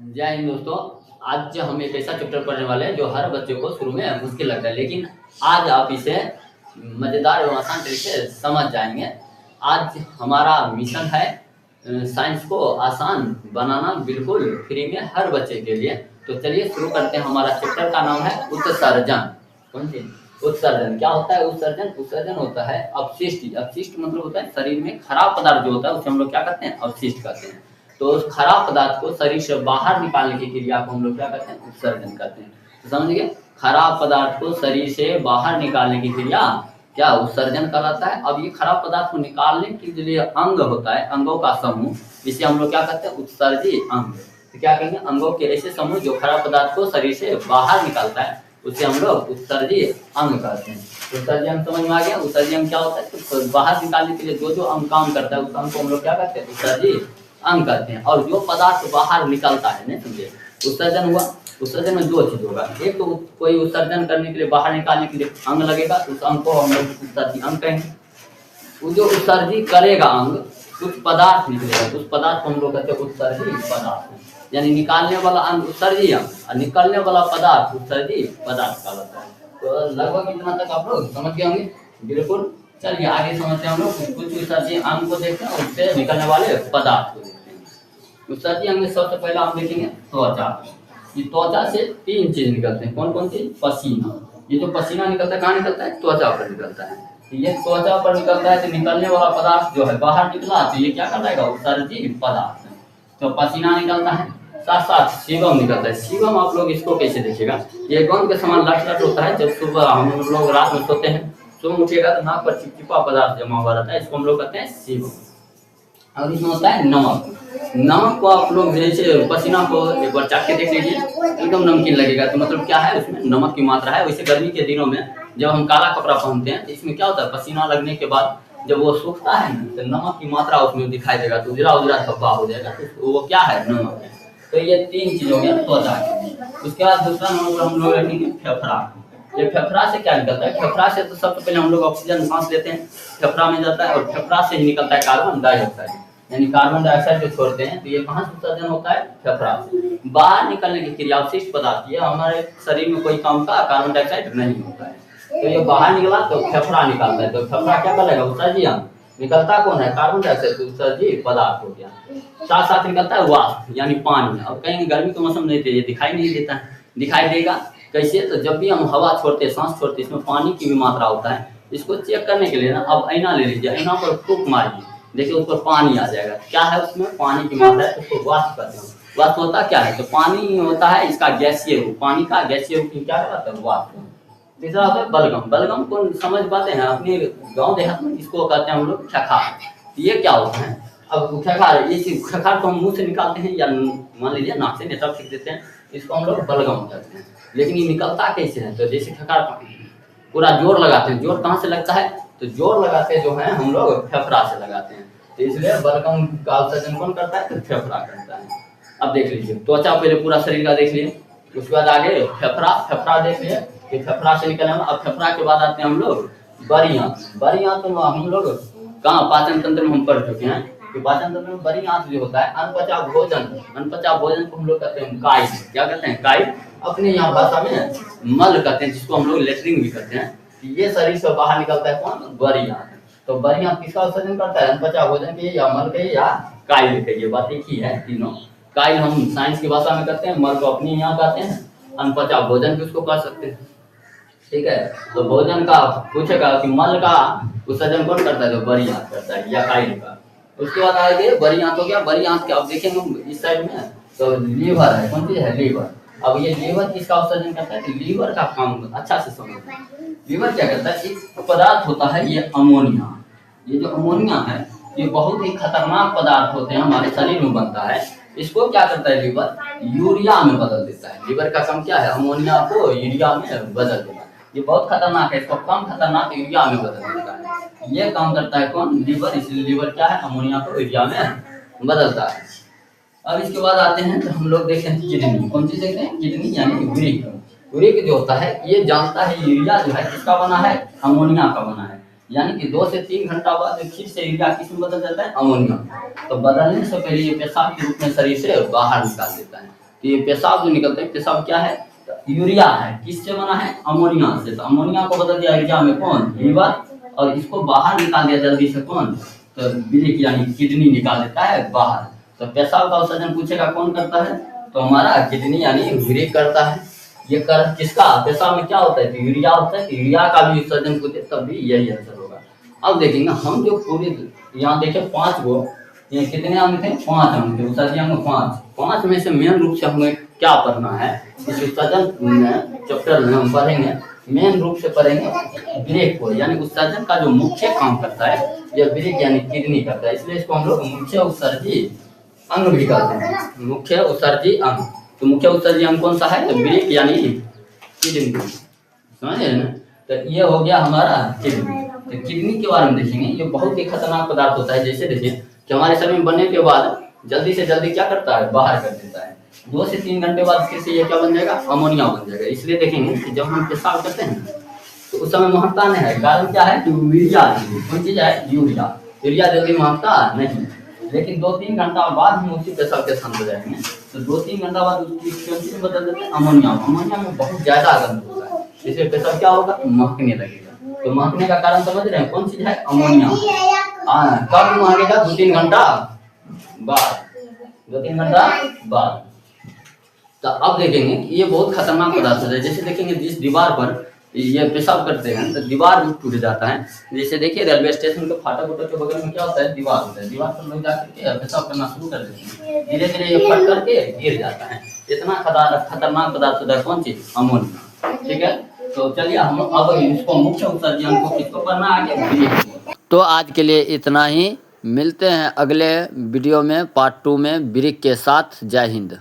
जय हिंद दोस्तों। आज हम एक ऐसा चैप्टर पढ़ने वाले हैं जो हर बच्चे को शुरू में मुश्किल लगता है, लेकिन आज आप इसे मज़ेदार एवं आसान तरीके से समझ जाएंगे। आज हमारा मिशन है साइंस को आसान बनाना, बिल्कुल फ्री में हर बच्चे के लिए। तो चलिए शुरू करते हैं। हमारा चैप्टर का नाम है उत्सर्जन। कौन सी? उत्सर्जन। क्या होता है उत्सर्जन? उत्सर्जन होता है अपशिष्ट। अपशिष्ट मतलब होता है शरीर में खराब पदार्थ जो होता है उसे हम लोग क्या करते हैं? अपशिष्ट कहते हैं। तो उस खराब पदार्थ को शरीर से बाहर निकालने की क्रिया को हम लोग क्या करते हैं? उत्सर्जन करते हैं। तो समझिए, खराब पदार्थ को शरीर से बाहर निकालने की क्रिया क्या उत्सर्जन कहलाता है। अब ये खराब पदार्थ को निकालने के लिए अंग होता है, अंगों का समूह, जिसे हम लोग क्या कहते हैं? उत्सर्जी अंग। तो क्या कहेंगे? अंगों के ऐसे समूह जो खराब पदार्थ को शरीर से बाहर निकालता है उसे हम लोग उत्सर्जी अंग कहते हैं। उत्सर्जी अंग समझ में आ गया? उत्सर्जी अंग क्या होता है? तो बाहर निकालने के लिए जो जो अंग काम करता है उस अंग को हम लोग क्या कहते हैं? उत्सर्जी अंग करते हैं। और जो पदार्थ बाहर निकलता है, नहीं समझे, उत्सर्जन हुआ। उत्सर्जन में दो चीज होगा, एक तो कोई उत्सर्जन करने के लिए, बाहर निकालने के लिए अंग लगेगा, तो उस अंग को हम लोग उत्सर्जी अंग कहेंगे। वो जो उत्सर्जी करेगा अंग, कुछ पदार्थ निकलेगा, उस पदार्थ को हम लोग कहते हैं उत्सर्जी पदार्थ। यानी निकालने वाला अंग उत्सर्जी अंग और निकलने वाला पदार्थ उत्सर्जी पदार्थ का होता है। तो लगभग इतना तक आप लोग समझ गए होंगे। बिल्कुल। चलिए आगे समझते हैं हम लोग। कुछ उत्सर्जी अंग को देखते हैं, उससे निकलने वाले पदार्थ को देखते हैं। उत्सर्जी अंग में सबसे पहला हम देखेंगे त्वचा। ये त्वचा से तीन चीज निकलते हैं। कौन कौन सी? पसीना। ये जो पसीना निकलता है कहाँ निकलता है? त्वचा पर निकलता है। तो ये त्वचा पर निकलता है, तो निकलने वाला पदार्थ जो है बाहर निकला, तो ये क्या कहलाएगा? उत्सर्जी पदार्थ। तो पसीना निकलता है, साथ साथ सीबम निकलता है। सीबम आप लोग इसको कैसे देखिएगा, ये गोंद के समान लट लट होता है। जब सुबह हम लोग रात में सोते हैं, सुबह उठिएगा तो नाक पर चिपचिपा पदार्थ जमा हुआ रहता है, इसको हम लोग कहते हैं सीबम। और इसमें होता है नमक। नमक को आप लोग जैसे पसीना को एक बार चाट के देख लीजिए, एकदम नमकीन लगेगा। तो मतलब क्या है? उसमें नमक की मात्रा है। वैसे गर्मी के दिनों में जब हम काला कपड़ा पहनते हैं तो इसमें क्या होता है? पसीना लगने के बाद जब वो सूखता है ना, तो नमक की मात्रा उसमें दिखाई देगा, तो उजला उजला धब्बा हो जाएगा। तो वो क्या है? नमक है। तो ये तीन चीज हो गया त्वचा की। उसके बाद दूसरा नंबर हम लोग रखेंगे फेफड़ा। ये फेफड़ा से क्या निकलता है? फेफड़ा से तो सबसे पहले हम लोग ऑक्सीजन सांस लेते हैं, फेफड़ा में जाता है, और फेफड़ा से ही निकलता है कार्बन डाइऑक्साइड। यानी कार्बन डाइऑक्साइड जो छोड़ते हैं, तो ये कहाँ से उत्सर्जन होता है? फेफड़ा से। बाहर निकलने की क्रिया अवशिष्ट पदार्थ, ये हमारे शरीर में कोई काम का कार्बन डाइऑक्साइड नहीं होता है, तो ये बाहर निकला तो फेफड़ा निकालता है। तो फेफड़ा क्या करेगा? उत्सर्जी अंग। निकलता कौन है? कार्बन डाइऑक्साइड, तो उत्सर्जी पदार्थ हो गया। साथ साथ निकलता है वाष्प, यानी पानी। अब कहीं गर्मी का मौसम नहीं, ये दिखाई नहीं देता है। दिखाई देगा कैसे? तो जब भी हम हवा छोड़ते, सांस छोड़ते, इसमें पानी की भी मात्रा होता है। इसको चेक करने के लिए ना, अब आईना ले लीजिए, आईना पर फूंक मारिए, देखिए उस पर पानी आ जाएगा। क्या है उसमें? पानी की मात्रा है, तो उसको वाष्प कहते हैं। वाष्प होता क्या है? तो पानी होता है इसका गैसीय रूप, पानी का गैसीय रूप क्या कहलाता है? वाष्प। तीसरा होता है बलगम। बलगम को समझ पाते हैं? अपने गांव देहात में इसको कहते हैं हम लोग खखार। ये क्या होता है? अब खखार, ये खखार को हम मुंह से निकालते हैं या मान लीजिए नाक से नेटा फेंक देते हैं, इसको हम लोग बलगम कहते हैं। लेकिन ये निकलता कैसे है? तो जैसे खखार पूरा जोर लगाते हैं। जोर कहाँ से लगता है? तो जोर लगाते जो है हम लोग फेफड़ा से लगाते हैं। तो इसलिए बलगम का उत्सर्जन कौन करता है? तो फेफड़ा करता है। अब देख लीजिए, त्वचा पहले पूरा शरीर का देख लिए, उसके बाद आगे फेफड़ा। फेफड़ा देख लिए कि फेफड़ा से निकले। अब फेफड़ा के बाद आते हैं हम लोग बड़ी आंत। बड़ी आंत में हम लोग कहाँ पाचन तंत्र में हम पढ़ चुके हैं कि पाचन तंत्र में बड़ी आंत जो होता है, अनपचा भोजन। अनपचा भोजन को हम लोग कहते हैं काई। क्या कहते हैं? काई। अपने यहाँ भाषा में मल कहते हैं, जिसको हम लोग लेटरिन भी कहते हैं। ये शरीर से बाहर निकलता है कौन? बड़ी आंत। तो बड़ी आंत किसका उत्सर्जन करता है? अनपचा भोजन के या मल के या काइल के। ये बात एक ही है तीनों। काइल हम साइंस की भाषा में कहते हैं, मल को अपने यहाँ कहते हैं, अनपचा भोजन भी उसको कह सकते हैं। ठीक है। तो भोजन का पूछेगा कि मल का उत्सर्जन कौन करता है? तो बड़ी आंत करता है या काइल का। उसके बाद आएंगे बड़ी आंत हो गया। बड़ी आंत के अब देखेंगे इस साइड में, तो लीवर है। कौन चीज है? लीवर। अब ये लीवर किसका उत्सर्जन करता है? तो लीवर का काम अच्छा से समझ। लीवर क्या करता है? एक पदार्थ होता है ये अमोनिया। ये जो अमोनिया है, ये बहुत ही खतरनाक पदार्थ होते हैं, हमारे शरीर में बनता है। इसको क्या करता है? लीवर यूरिया में बदल देता है। लीवर का काम क्या है? अमोनिया को यूरिया में बदल देना। ये बहुत खतरनाक है, इसको कम खतरनाक यूरिया में बदल देता है। ये काम करता है कौन? लीवर। इसलिए लीवर क्या है? अमोनिया को यूरिया में बदलता है। अब इसके बाद आते हैं तो हम लोग देखते हैं किडनी। कौन सी देखते हैं? किडनी यानी वृक्क। वृक्क जो होता है ये जानता है यूरिया जो है किसका बना है? अमोनिया का बना है। यानी कि 2 से 3 घंटा बाद फिर से यूरिया किस में बदल जाता है? अमोनिया। तो बदलने से पहले ये पेशाब के रूप में शरीर से बाहर निकाल देता है। तो ये पेशाब जो निकलता है, पेशाब क्या है, यूरिया है। किससे बना है, अमोनिया से। तो अमोनिया को बदल दिया एग्जाम में कौन, लीवर, और इसको बाहर निकाल दिया जल्दी से कौन, तो वृक्क यानी किडनी निकाल देता है बाहर। तो पेशाब का उत्सर्जन पूछेगा कौन करता है, तो हमारा किडनी यानी वृक्क करता है। ये कर किसका, पेशाब में क्या होता है, तो यूरिया होता है। तो यूरिया का भी उत्सर्जन पूछे तब भी यही आंसर होगा। अब देखेंगे हम जो पूरी यहाँ देखे 5 गो, ये कितने अंग थे, 5 अंग थे, उत्सर्जन अंग 5 में से मेन रूप से हमें क्या पढ़ना है, इस उत्सर्जन चैप्टर में हम पढ़ेंगे, मेन रूप से पढ़ेंगे वृक्क को, यानी उत्सर्जन का जो मुख्य काम करता है यह वृक्क यानी किडनी करता है। इसलिए इसको हम लोग मुख्य उत्सर्जी अंग भी कहते हैं, मुख्य उत्सर्जी अंग। तो मुख्य उत्सर्जी अंग कौन सा है, तो वृक्क यानी किडनी, समझे ना। तो ये हो गया हमारा किडनी। तो किडनी के बारे में देखेंगे, ये बहुत ही खतरनाक पदार्थ होता है। जैसे देखिए कि हमारे शरीर में बनने के बाद जल्दी से जल्दी क्या करता है, बाहर कर देता है। 2 से 3 घंटे बाद फिर से ये क्या बन जाएगा, अमोनिया बन जाएगा। इसलिए देखेंगे कि जब हम पेशाब करते हैं तो उस समय महकता नहीं है, कारण क्या है, यूरिया, कौन चीज है, यूरिया। यूरिया जल्दी महकता नहीं, लेकिन 2-3 घंटा बाद हम उसी पेशाब के साथ हो जाएंगे। तो 2-3 घंटा बाद उसकी कौन चीज बदल देते हैं, अमोनिया। अमोनिया में बहुत ज्यादा गंध होता है, इसलिए पेशाब क्या होगा, महकने लगेगा। तो महकने का कारण समझ रहे हैं, कौन चीज है, अमोनिया। कब महकेगा, 2-3 घंटा बाद, 2-3 घंटा बाद। तो अब देखेंगे कि ये बहुत खतरनाक पदार्थ है। जैसे देखेंगे जिस दीवार पर ये पेशाब करते हैं तो दीवार भी टूट जाता है। जैसे देखिए रेलवे स्टेशन के फाटक उटक के बगल में क्या होता है, दीवार होता है। दीवार पर लोग जाकर के पेशाब करना शुरू कर देते हैं, धीरे धीरे ये फट करके गिर जाता है। इतना खतरनाक पदार्थ होता है, कौन चीज, अमोनिया। ठीक है, तो चलिए हम अब इसको मुख्य उत्सर्जी अंग को किसको करना आगे। तो आज के लिए इतना ही, मिलते हैं अगले वीडियो में पार्ट 2 में वृक्क के साथ। जय हिंद।